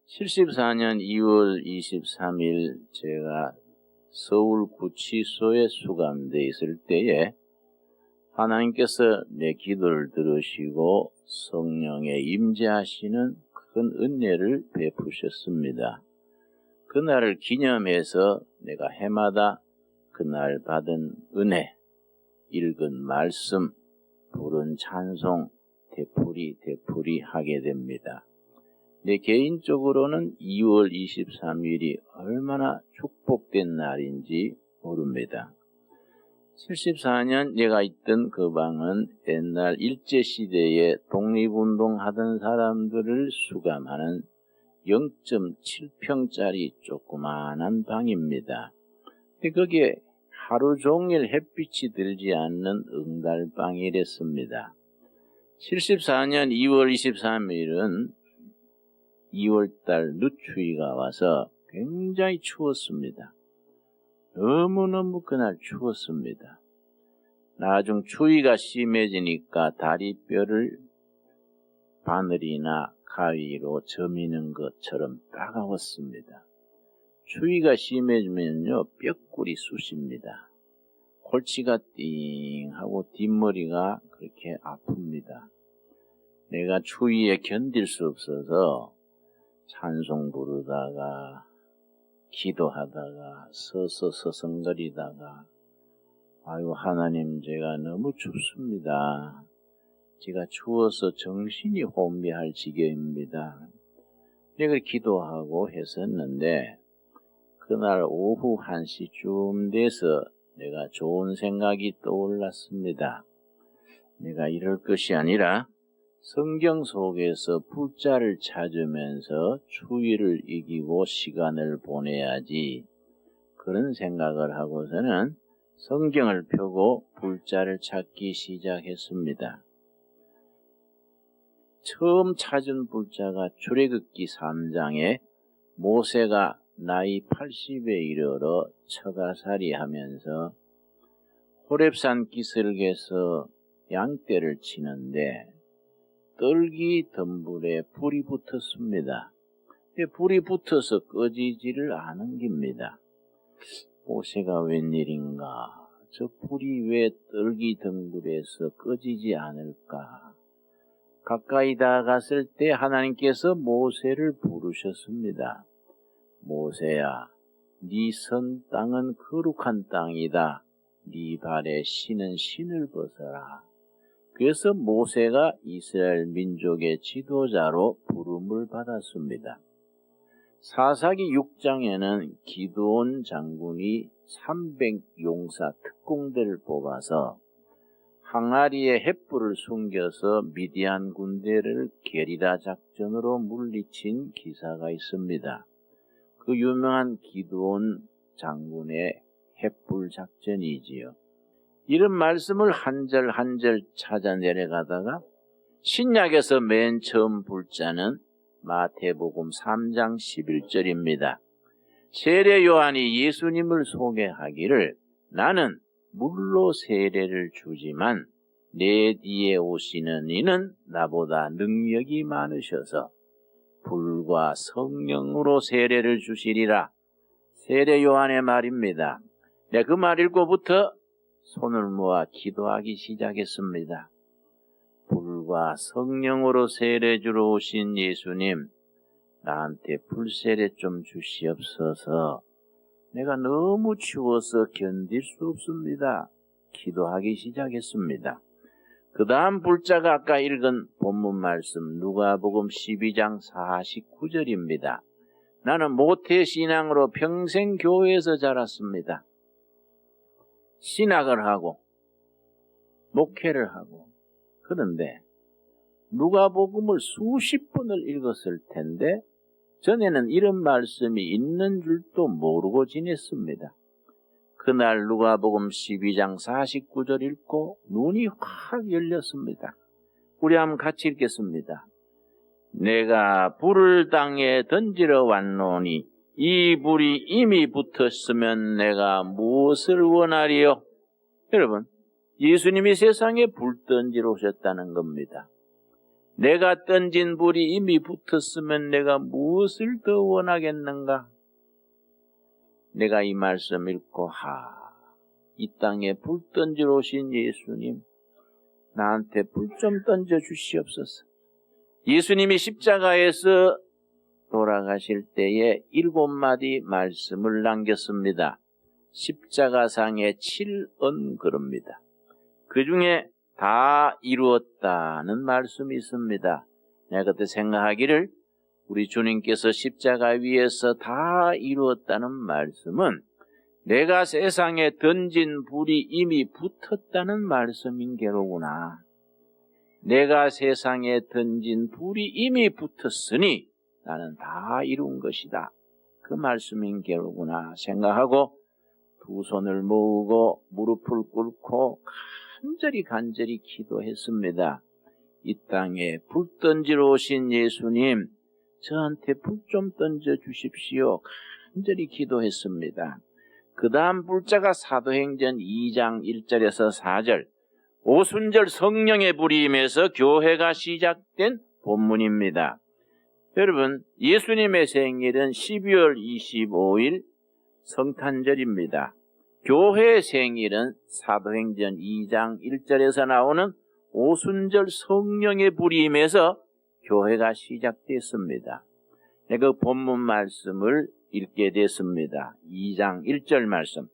74년 2월 23일 제가 서울 구치소에 수감되어 있을 때에 하나님께서 내 기도를 들으시고 성령의 임재하시는 큰 은혜를 베푸셨습니다. 그날을 기념해서 내가 해마다 그날 받은 은혜, 읽은 말씀, 부른 찬송, 되풀이 하게 됩니다. 내 개인적으로는 2월 23일이 얼마나 축복된 날인지 모릅니다. 74년 내가 있던 그 방은 옛날 일제시대에 독립운동 하던 사람들을 수감하는 0.7평짜리 조그마한 방입니다. 근데 거기에 하루 종일 햇빛이 들지 않는 응달방이랬습니다. 74년 2월 23일은 2월달 늦추위가 와서 굉장히 추웠습니다. 너무너무 그날 추웠습니다. 나중 추위가 심해지니까 다리뼈를 바늘이나 가위로 저미는 것처럼 따가웠습니다. 추위가 심해지면요, 뼈골이 쑤십니다. 골치가 띵하고 뒷머리가 그렇게 아픕니다. 내가 추위에 견딜 수 없어서 찬송 부르다가 기도하다가 서서 서성거리다가 아유 하나님 제가 너무 춥습니다. 제가 추워서 정신이 혼미할 지경입니다. 내가 기도하고 했었는데 그날 오후 1시쯤 돼서 내가 좋은 생각이 떠올랐습니다. 내가 이럴 것이 아니라 성경 속에서 불자를 찾으면서 추위를 이기고 시간을 보내야지, 그런 생각을 하고서는 성경을 펴고 불자를 찾기 시작했습니다. 처음 찾은 불자가 출애굽기 3장에 모세가 나이 80에 이르러 처가살이 하면서 호렙산 기슭에서 양떼를 치는데 떨기 덤불에 불이 붙었습니다. 불이 붙어서 꺼지지를 않은 겁니다. 모세가 웬일인가? 저 불이 왜 떨기 덤불에서 꺼지지 않을까? 가까이 다가갔을 때 하나님께서 모세를 부르셨습니다. 모세야, 네 선 땅은 거룩한 땅이다. 네 발에 신은 신을 벗어라. 그래서 모세가 이스라엘 민족의 지도자로 부름을 받았습니다. 사사기 6장에는 기드온 장군이 300용사 특공대를 뽑아서 항아리에 횃불을 숨겨서 미디안 군대를 게리라 작전으로 물리친 기사가 있습니다. 그 유명한 기드온 장군의 횃불 작전이지요. 이런 말씀을 한 절 한 절 찾아 내려가다가 신약에서 맨 처음 불자는 마태복음 3장 11절입니다. 세례 요한이 예수님을 소개하기를 나는 물로 세례를 주지만 내 뒤에 오시는 이는 나보다 능력이 많으셔서 불과 성령으로 세례를 주시리라. 세례 요한의 말입니다. 그 말 읽고부터 손을 모아 기도하기 시작했습니다. 불과 성령으로 세례 주러 오신 예수님, 나한테 불세례 좀 주시옵소서. 내가 너무 추워서 견딜 수 없습니다. 기도하기 시작했습니다. 그 다음 불자가 아까 읽은 본문 말씀 누가복음 12장 49절입니다. 나는 모태신앙으로 평생 교회에서 자랐습니다. 신학을 하고 목회를 하고, 그런데 누가복음을 수십 번을 읽었을 텐데 전에는 이런 말씀이 있는 줄도 모르고 지냈습니다. 그날 누가복음 12장 49절 읽고 눈이 확 열렸습니다. 우리 한번 같이 읽겠습니다. 내가 불을 땅에 던지러 왔노니 이 불이 이미 붙었으면 내가 무엇을 원하리요? 여러분, 예수님이 세상에 불 던지러 오셨다는 겁니다. 내가 던진 불이 이미 붙었으면 내가 무엇을 더 원하겠는가? 내가 이 말씀 읽고 이 땅에 불 던지러 오신 예수님, 나한테 불 좀 던져 주시옵소서. 예수님이 십자가에서 돌아가실 때에 7마디 말씀을 남겼습니다. 십자가상의 7언급입니다. 그 중에 다 이루었다는 말씀이 있습니다. 내가 그때 생각하기를 우리 주님께서 십자가 위에서 다 이루었다는 말씀은 내가 세상에 던진 불이 이미 붙었다는 말씀인 게로구나. 내가 세상에 던진 불이 이미 붙었으니 나는 다 이룬 것이다. 그 말씀인 게로구나 생각하고 두 손을 모으고 무릎을 꿇고 간절히 기도했습니다. 이 땅에 불 던지러 오신 예수님, 저한테 불 좀 던져 주십시오. 간절히 기도했습니다. 그 다음 불자가 사도행전 2장 1절에서 4절, 오순절 성령의 불이 임해서 교회가 시작된 본문입니다. 여러분, 예수님의 생일은 12월 25일 성탄절입니다. 교회의 생일은 사도행전 2장 1절에서 나오는 오순절 성령의 불이 임해서 교회가 시작됐습니다. 그 본문 말씀을 읽게 됐습니다. 2장 1절 말씀.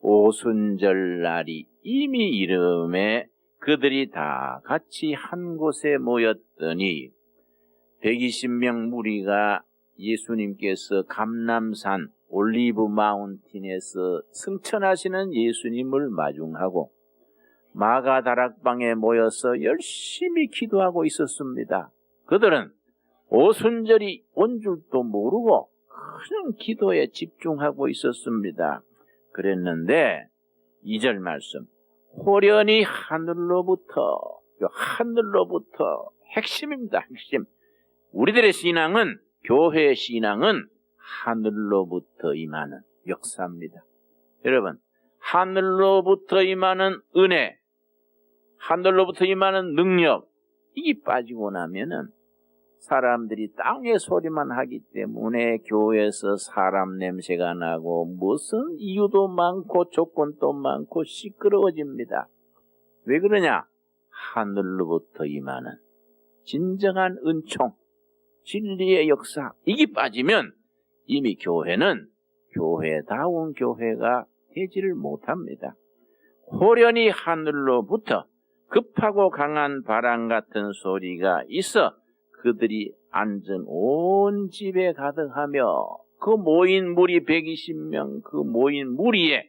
오순절 날이 이미 이름에 그들이 다 같이 한 곳에 모였더니 120명 무리가 예수님께서 감람산 올리브 마운틴에서 승천하시는 예수님을 마중하고 마가다락방에 모여서 열심히 기도하고 있었습니다. 그들은 오순절이 온 줄도 모르고 그냥 기도에 집중하고 있었습니다. 그랬는데 2절 말씀, 호련히 하늘로부터 핵심입니다. 핵심. 우리들의 신앙은, 교회의 신앙은 하늘로부터 임하는 역사입니다. 여러분, 하늘로부터 임하는 은혜, 하늘로부터 임하는 능력, 이게 빠지고 나면은 사람들이 땅의 소리만 하기 때문에 교회에서 사람 냄새가 나고 무슨 이유도 많고 조건도 많고 시끄러워집니다. 왜 그러냐? 하늘로부터 임하는 진정한 은총, 진리의 역사, 이게 빠지면 이미 교회는 교회다운 교회가 되지를 못합니다. 호련히 하늘로부터 급하고 강한 바람 같은 소리가 있어 그들이 앉은 온 집에 가득하며 그 모인 무리 120명 그 모인 무리에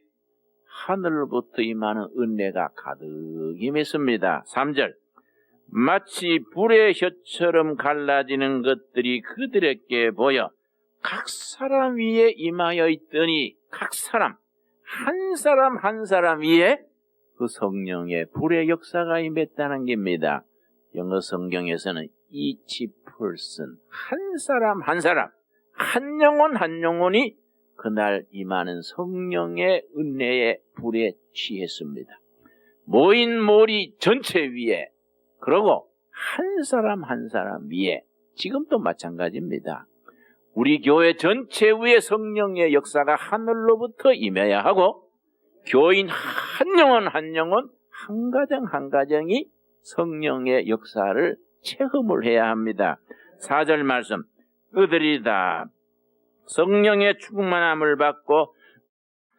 하늘로부터 임하는 은혜가 가득 임했습니다. 3절, 마치 불의 혀처럼 갈라지는 것들이 그들에게 보여 각 사람 위에 임하여 있더니 각 사람, 한 사람 위에 그 성령의 불의 역사가 임했다는 겁니다. 영어 성경에서는 each person, 한 사람, 한 영혼이 그날 임하는 성령의 은혜의 불에 취했습니다. 모인 무리 전체 위에, 그리고 한 사람 위에, 지금도 마찬가지입니다. 우리 교회 전체 위에 성령의 역사가 하늘로부터 임해야 하고 교인 한 영혼 한 가정이 성령의 역사를 체험을 해야 합니다. 4절 말씀, 그들이 다 성령의 충만함을 받고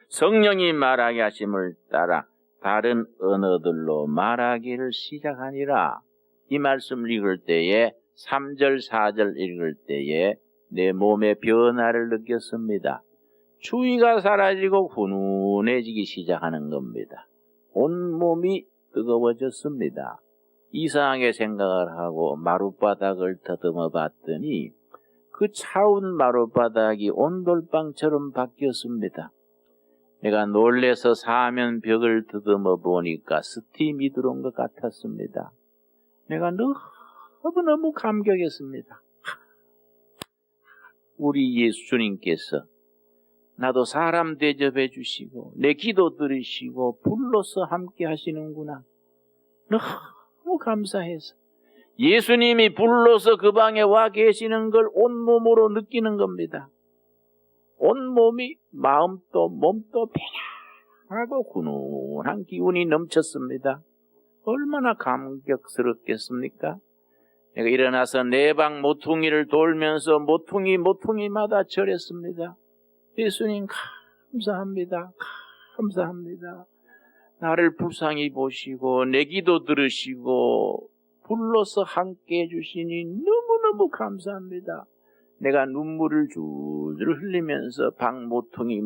성령이 말하게 하심을 따라 다른 언어들로 말하기를 시작하니라. 이 말씀을 읽을 때에 3절 4절 읽을 때에 내 몸의 변화를 느꼈습니다. 추위가 사라지고 훈훈해지기 시작하는 겁니다. 온몸이 뜨거워졌습니다. 이상하게 생각을 하고 마룻바닥을 더듬어 봤더니 그 차운 마룻바닥이 온돌방처럼 바뀌었습니다. 내가 놀래서 사면 벽을 더듬어 보니까 스팀이 들어온 것 같았습니다. 내가 너무 감격했습니다. 우리 예수 주님께서 나도 사람 대접해 주시고 내 기도 들으시고 불러서 함께 하시는구나. 너무 감사해서 예수님이 불러서 그 방에 와 계시는 걸 온몸으로 느끼는 겁니다. 온몸이 마음도 몸도 편안하고 훈훈한 기운이 넘쳤습니다. 얼마나 감격스럽겠습니까? 내가 일어나서 내 방 모퉁이를 돌면서 모퉁이마다 절했습니다. 예수님 감사합니다. 감사합니다. 나를 불쌍히 보시고 내 기도 들으시고 불러서 함께 해주시니 너무너무 감사합니다. 내가 눈물을 줄줄 흘리면서 방 모퉁이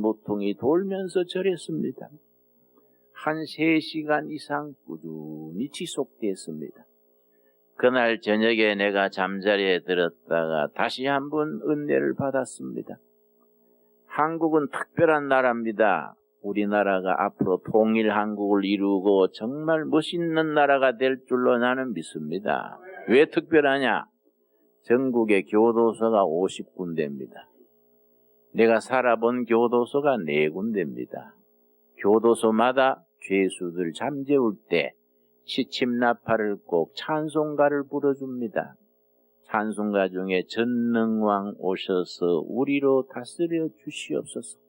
돌면서 절했습니다. 한 3시간 이상 꾸준히 지속됐습니다. 그날 저녁에 내가 잠자리에 들었다가 다시 한번 은혜를 받았습니다. 한국은 특별한 나라입니다. 우리나라가 앞으로 통일 한국을 이루고 정말 멋있는 나라가 될 줄로 나는 믿습니다. 왜 특별하냐? 전국의 교도소가 50군데입니다. 내가 살아본 교도소가 4군데입니다. 교도소마다 죄수들 잠재울 때 시침나팔을 꼭 찬송가를 불어줍니다. 찬송가 중에 전능왕 오셔서 우리로 다스려 주시옵소서.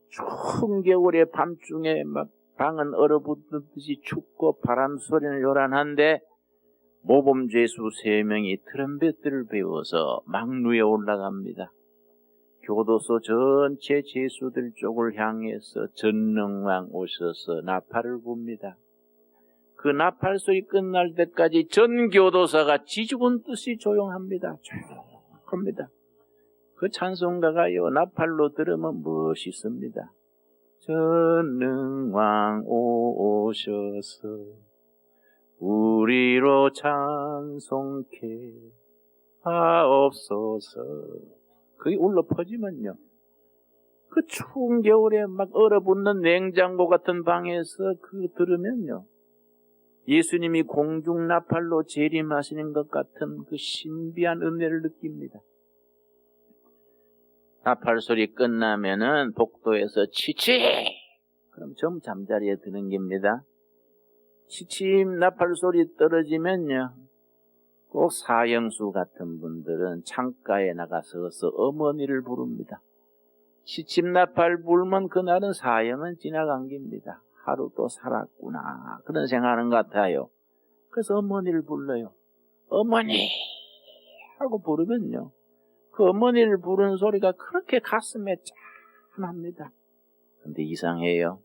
추운 겨울에 밤중에 막 방은 얼어붙듯이 춥고 바람 소리는 요란한데 모범 죄수 3명이 트럼펫들을 배워서 막루에 올라갑니다. 교도소 전체 죄수들 쪽을 향해서 전능왕 오셔서 나팔을 붑니다. 그 나팔 소리 끝날 때까지 전 교도소가 지죽은 듯이 조용합니다. 조용합니다. 그 찬송가가요, 나팔로 들으면 멋있습니다. 전능왕 오셔서 우리로 찬송케 하옵소서. 그게 울려 퍼지면요, 그 추운 겨울에 막 얼어붙는 냉장고 같은 방에서 그 들으면요, 예수님이 공중 나팔로 재림하시는 것 같은 그 신비한 은혜를 느낍니다. 나팔 소리 끝나면은 복도에서 치치! 그럼 좀 잠자리에 드는 겁니다. 치침 나팔 소리 떨어지면요, 꼭 사형수 같은 분들은 창가에 나가서서 어머니를 부릅니다. 치침 나팔 불면 그날은 사형은 지나간 겁니다. 하루 또 살았구나, 그런 생각하는 것 같아요. 그래서 어머니를 불러요. 어머니! 하고 부르면요, 그 어머니를 부르는 소리가 그렇게 가슴에 짠합니다. 근데 이상해요.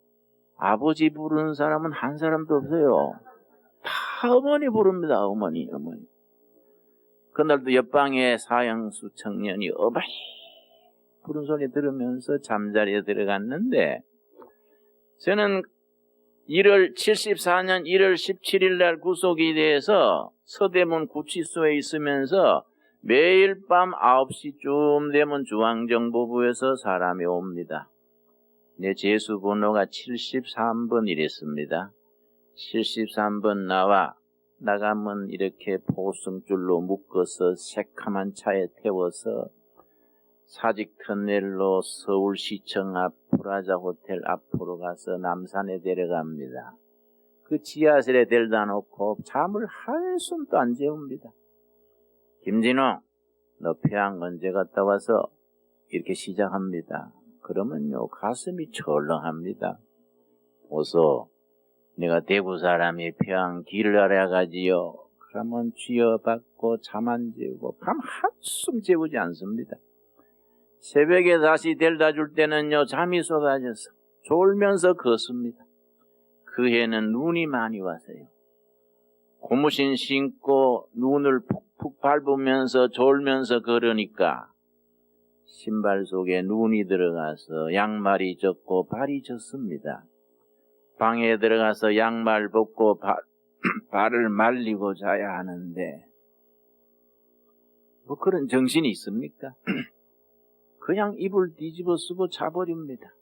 아버지 부르는 사람은 한 사람도 없어요. 다 어머니 부릅니다. 어머니. 그날도 옆방에 사형수 청년이 어머니 부른 소리 들으면서 잠자리에 들어갔는데, 저는 74년 1월 17일 날 구속이 돼서 서대문 구치소에 있으면서 매일 밤 9시쯤 되면 중앙정보부에서 사람이 옵니다. 내 재수 번호가 73번 이랬습니다. 73번 나가면 이렇게 포승줄로 묶어서 새카만 차에 태워서 사직터널로 서울시청 앞 프라자 호텔 앞으로 가서 남산에 데려갑니다. 그 지하실에 데려다 놓고 잠을 한숨도 안 재웁니다. 김진호, 너 평양 언제 갔다 와서? 이렇게 시작합니다. 그러면요, 가슴이 철렁합니다. 어서 내가 대구 사람이 평양 길을 알아가지요. 그러면 쥐어받고 잠 안 재우고 밤 한숨 재우지 않습니다. 새벽에 다시 데려다 줄 때는요, 잠이 쏟아져서 졸면서 걷습니다. 그 해는 눈이 많이 와서요, 고무신 신고 눈을 푹푹 밟으면서 졸면서 걸으니까 신발 속에 눈이 들어가서 양말이 젖고 발이 젖습니다. 방에 들어가서 양말 벗고 발을 말리고 자야 하는데 뭐 그런 정신이 있습니까? 그냥 이불 뒤집어 쓰고 자버립니다.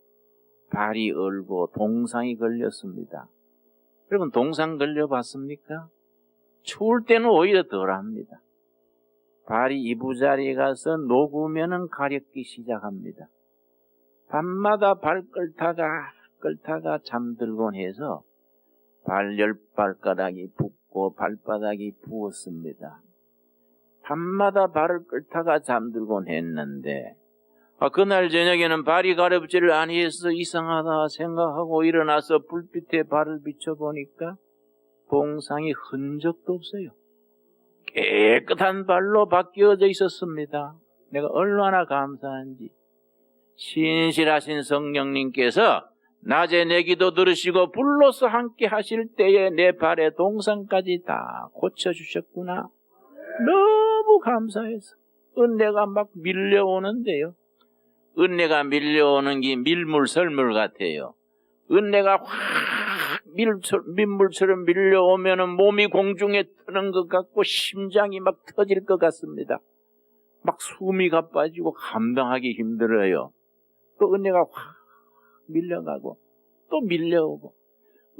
발이 얼고 동상이 걸렸습니다. 여러분, 동상 걸려봤습니까? 추울 때는 오히려 덜합니다. 발이 이부자리에 가서 녹으면은 가렵기 시작합니다. 밤마다 발 끌다가 잠들곤 해서 발열발가락이 붓고 발바닥이 부었습니다. 밤마다 발을 끓다가 잠들곤 했는데 그날 저녁에는 발이 가렵지를 아니해서 이상하다 생각하고 일어나서 불빛에 발을 비춰보니까 동상이 흔적도 없어요. 깨끗한 발로 바뀌어져 있었습니다. 내가 얼마나 감사한지. 신실하신 성령님께서 낮에 내 기도 들으시고 불로서 함께 하실 때에 내 발의 동상까지 다 고쳐주셨구나. 너무 감사해서 은혜가 막 밀려오는데요. 은혜가 밀려오는 게 밀물설물 같아요. 은혜가 확 민물처럼 밀려오면 몸이 공중에 뜨는 것 같고 심장이 막 터질 것 같습니다. 막 숨이 가빠지고 감당하기 힘들어요. 또 은혜가 확 밀려가고 또 밀려오고,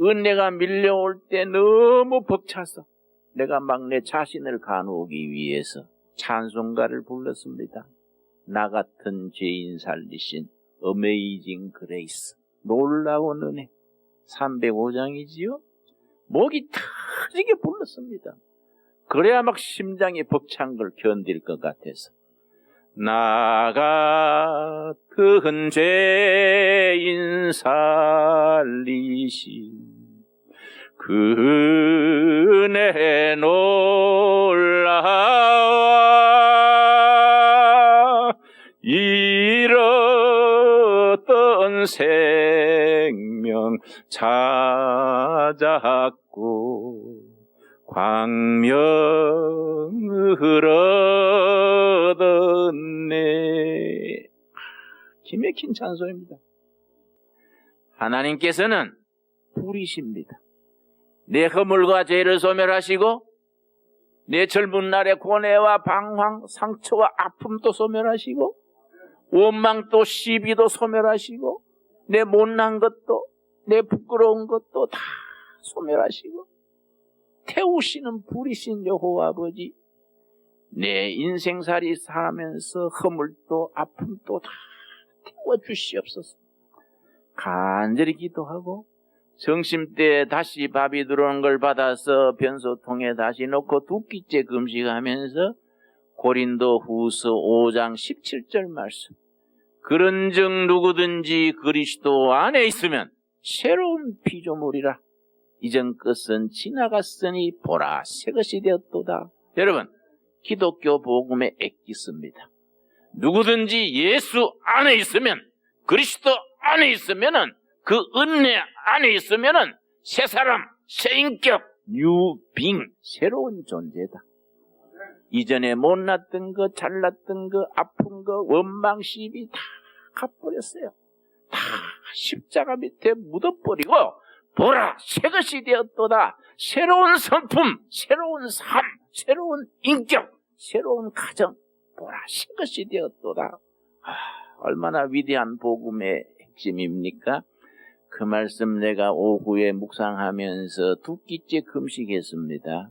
은혜가 밀려올 때 너무 벅차서 내가 막 내 자신을 가누기 위해서 찬송가를 불렀습니다. 나 같은 죄인 살리신 어메이징 그레이스, 놀라운 은혜. 305장이지요. 목이 터지게 불렀습니다. 그래야 막 심장이 벅찬 걸 견딜 것 같아서. 나 같은 죄인 살리신 그 은혜 놀라워 잃었던 생명 찾았고 광명을 얻었네. 기맥힌 찬송입니다. 하나님께서는 불이십니다. 내 허물과 죄를 소멸하시고 내 젊은 날의 고뇌와 방황, 상처와 아픔도 소멸하시고 원망도 시비도 소멸하시고 내 못난 것도 내 부끄러운 것도 다 소멸하시고 태우시는 불이신 여호와 아버지, 내 인생살이 살면서 허물도 아픔도 다 태워주시옵소서. 간절히 기도하고 정심때 다시 밥이 들어오는 걸 받아서 변소통에 다시 넣고 두 끼째 금식하면서 고린도 후서 5장 17절 말씀, 그런즉 누구든지 그리스도 안에 있으면 새로운 피조물이라. 이전 것은 지나갔으니 보라 새것이 되었도다. 여러분, 기독교 복음의 엑기스입니다. 누구든지 예수 안에 있으면, 그리스도 안에 있으면은, 그 은혜 안에 있으면은 새 사람, 새 인격, 뉴빙, 새로운 존재다. 이전에 못났던 거, 잘났던 거, 아픈 거, 원망, 시비 다 갚버렸어요. 다 십자가 밑에 묻어버리고 보라 새것이 되었도다. 새로운 성품, 새로운 삶, 새로운 인격, 새로운 가정, 보라 새것이 되었도다. 얼마나 위대한 복음의 핵심입니까? 그 말씀 내가 오후에 묵상하면서 두 끼째 금식했습니다.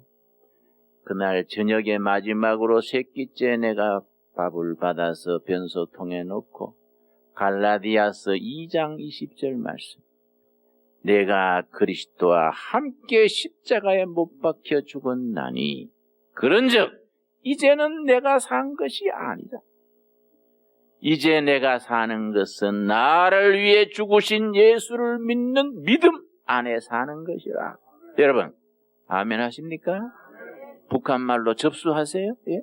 그날 저녁에 마지막으로 세 끼째 내가 밥을 받아서 변소통에 넣고 갈라디아서 2장 20절 말씀, 내가 그리스도와 함께 십자가에 못 박혀 죽었나니 그런즉 이제는 내가 산 것이 아니다. 이제 내가 사는 것은 나를 위해 죽으신 예수를 믿는 믿음 안에 사는 것이라. 여러분, 아멘 하십니까? 북한말로 접수하세요? 예?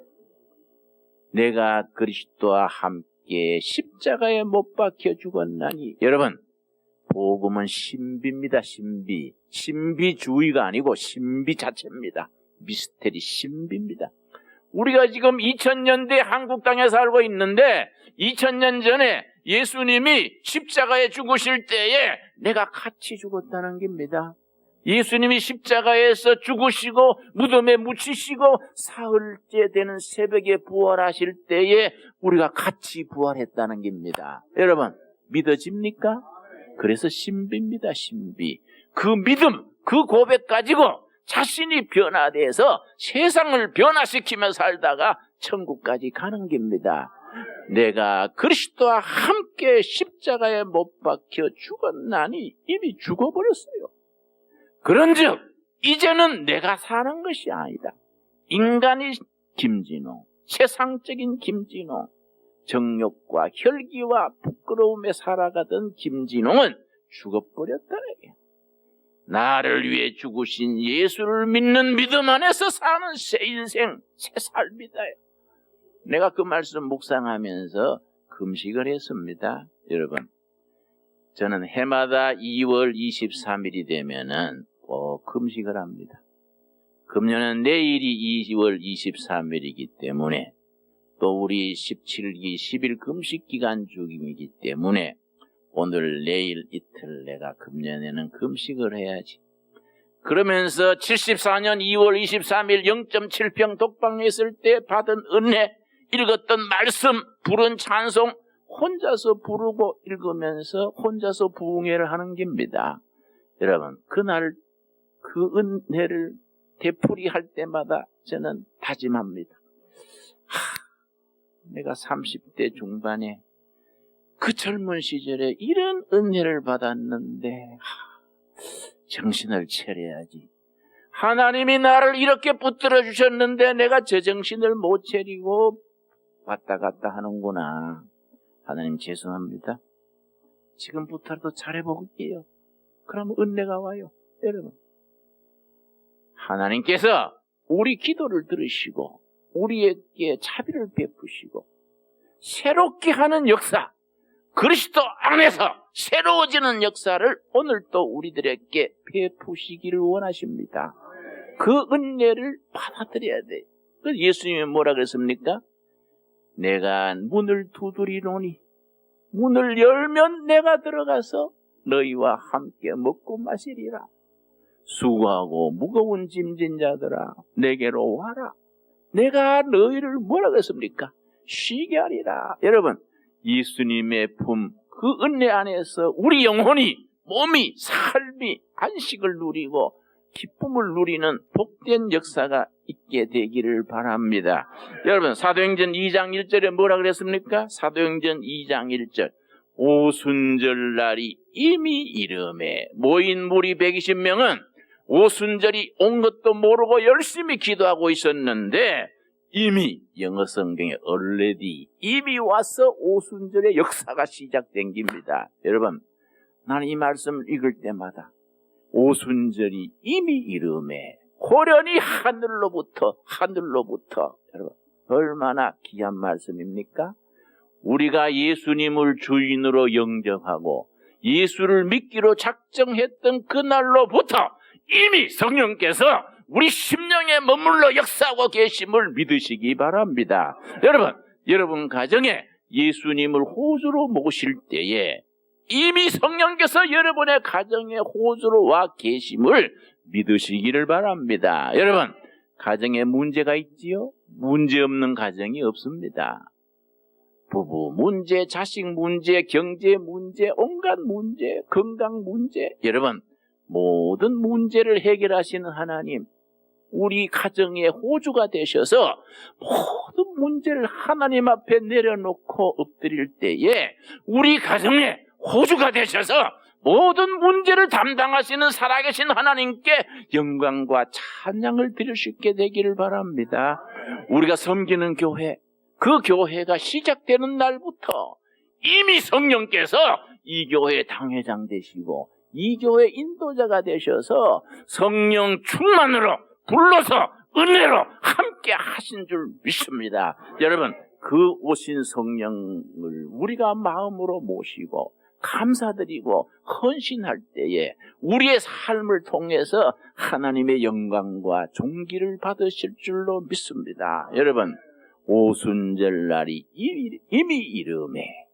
내가 그리스도와 함께 십자가에 못 박혀 죽었나니. 여러분, 복음은 신비입니다. 신비. 신비주의가 아니고 신비 자체입니다. 미스테리 신비입니다. 우리가 지금 2000년대 한국 땅에 살고 있는데 2000년 전에 예수님이 십자가에 죽으실 때에 내가 같이 죽었다는 겁니다. 예수님이 십자가에서 죽으시고 무덤에 묻히시고 사흘째 되는 새벽에 부활하실 때에 우리가 같이 부활했다는 겁니다. 여러분, 믿어집니까? 그래서 신비입니다. 신비. 그 믿음, 그 고백 가지고 자신이 변화돼서 세상을 변화시키며 살다가 천국까지 가는 겁니다. 내가 그리스도와 함께 십자가에 못 박혀 죽었나니 이미 죽어버렸어요. 그런즉 이제는 내가 사는 것이 아니다. 인간이 김진호, 세상적인 김진호, 정욕과 혈기와 부끄러움에 살아가던 김진홍은 죽어버렸다. 나를 위해 죽으신 예수를 믿는 믿음 안에서 사는 새 인생, 새 삶이다. 내가 그 말씀 묵상하면서 금식을 했습니다. 여러분, 저는 해마다 2월 23일이 되면은 꼭 금식을 합니다. 금년은 내일이 2월 23일이기 때문에 또 우리 17기 10일 금식 기간 중이기 때문에 오늘 내일 이틀 내가 금년에는 금식을 해야지. 그러면서 74년 2월 23일 0.7평 독방에 있을 때 받은 은혜, 읽었던 말씀, 부른 찬송 혼자서 부르고 읽으면서 혼자서 부흥회를 하는 겁니다. 여러분, 그날 그 은혜를 되풀이할 때마다 저는 다짐합니다. 내가 30대 중반에 그 젊은 시절에 이런 은혜를 받았는데 정신을 차려야지. 하나님이 나를 이렇게 붙들어 주셨는데 내가 저 정신을 못 차리고 왔다 갔다 하는구나. 하나님 죄송합니다. 지금부터라도 잘해볼게요. 그럼 은혜가 와요. 여러분, 하나님께서 우리 기도를 들으시고 우리에게 자비를 베푸시고 새롭게 하는 역사, 그리스도 안에서 새로워지는 역사를 오늘 또 우리들에게 베푸시기를 원하십니다. 그 은혜를 받아들여야 돼. 그래서 예수님이 뭐라 그랬습니까? 내가 문을 두드리노니 문을 열면 내가 들어가서 너희와 함께 먹고 마시리라. 수고하고 무거운 짐진 자들아 내게로 와라. 내가 너희를 뭐라 그랬습니까? 쉬게 하리라. 여러분, 예수님의 품, 그 은혜 안에서 우리 영혼이, 몸이, 삶이 안식을 누리고 기쁨을 누리는 복된 역사가 있게 되기를 바랍니다. 여러분, 사도행전 2장 1절에 뭐라 그랬습니까? 사도행전 2장 1절. 오순절날이 이미 이름에 모인 무리 120명은 오순절이 온 것도 모르고 열심히 기도하고 있었는데 이미 영어 성경에 already 이미 와서 오순절의 역사가 시작된 겁니다. 여러분, 나는 이 말씀을 읽을 때마다 오순절이 이미 이름에 호련히 하늘로부터 여러분, 얼마나 귀한 말씀입니까? 우리가 예수님을 주인으로 영접하고 예수를 믿기로 작정했던 그날로부터 이미 성령께서 우리 심령에 머물러 역사하고 계심을 믿으시기 바랍니다. 여러분 가정에 예수님을 호주로 모실 때에 이미 성령께서 여러분의 가정에 호주로 와 계심을 믿으시기를 바랍니다. 여러분, 가정에 문제가 있지요? 문제 없는 가정이 없습니다. 부부 문제, 자식 문제, 경제 문제, 온갖 문제, 건강 문제, 여러분, 모든 문제를 해결하시는 하나님, 우리 가정의 호주가 되셔서 모든 문제를 하나님 앞에 내려놓고 엎드릴 때에 우리 가정에 호주가 되셔서 모든 문제를 담당하시는 살아계신 하나님께 영광과 찬양을 드릴 수 있게 되기를 바랍니다. 우리가 섬기는 교회, 그 교회가 시작되는 날부터 이미 성령께서 이 교회의 당회장 되시고 이 교회 인도자가 되셔서 성령 충만으로 불러서 은혜로 함께 하신 줄 믿습니다. 여러분, 그 오신 성령을 우리가 마음으로 모시고 감사드리고 헌신할 때에 우리의 삶을 통해서 하나님의 영광과 존귀를 받으실 줄로 믿습니다. 여러분, 오순절날이 이미 이름에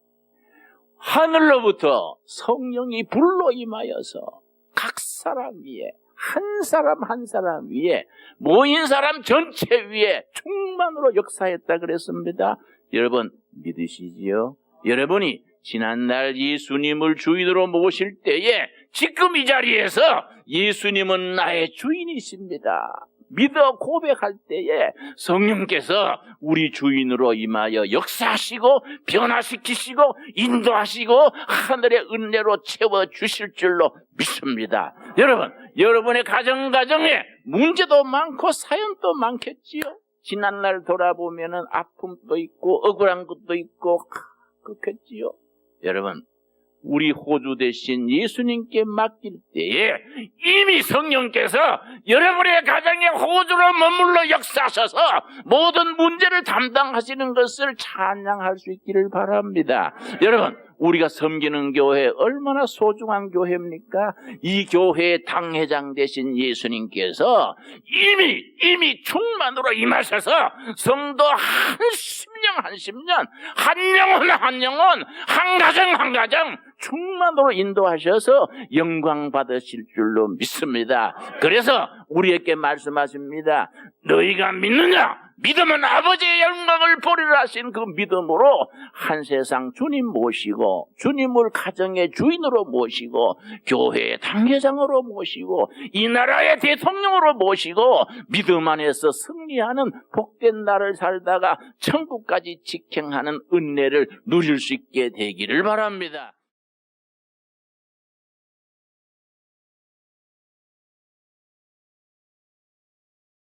하늘로부터 성령이 불로 임하여서 각 사람 위에, 한 사람 한 사람 위에, 모인 사람 전체 위에 충만으로 역사했다 그랬습니다. 여러분 믿으시지요? 여러분이 지난날 예수님을 주인으로 모실 때에 지금 이 자리에서 예수님은 나의 주인이십니다. 믿어 고백할 때에 성령께서 우리 주인으로 임하여 역사하시고 변화시키시고 인도하시고 하늘의 은혜로 채워주실 줄로 믿습니다. 여러분, 여러분의 가정에 문제도 많고 사연도 많겠지요. 지난날 돌아보면은 아픔도 있고 억울한 것도 있고 그렇겠지요. 여러분, 우리 호주 대신 예수님께 맡길 때에 이미 성령께서 여러분의 가정에 호주로 머물러 역사하셔서 모든 문제를 담당하시는 것을 찬양할 수 있기를 바랍니다. 여러분, 우리가 섬기는 교회 얼마나 소중한 교회입니까? 이 교회의 당회장 되신 예수님께서 이미 충만으로 임하셔서 성도 한 10년, 한 영혼, 한 가정 충만으로 인도하셔서 영광 받으실 줄로 믿습니다. 그래서 우리에게 말씀하십니다. 너희가 믿느냐? 믿으면 아버지의 영광을 보리라 하신 그 믿음으로 한 세상 주님 모시고 주님을 가정의 주인으로 모시고 교회의 당회장으로 모시고 이 나라의 대통령으로 모시고 믿음 안에서 승리하는 복된 날을 살다가 천국까지 직행하는 은혜를 누릴 수 있게 되기를 바랍니다.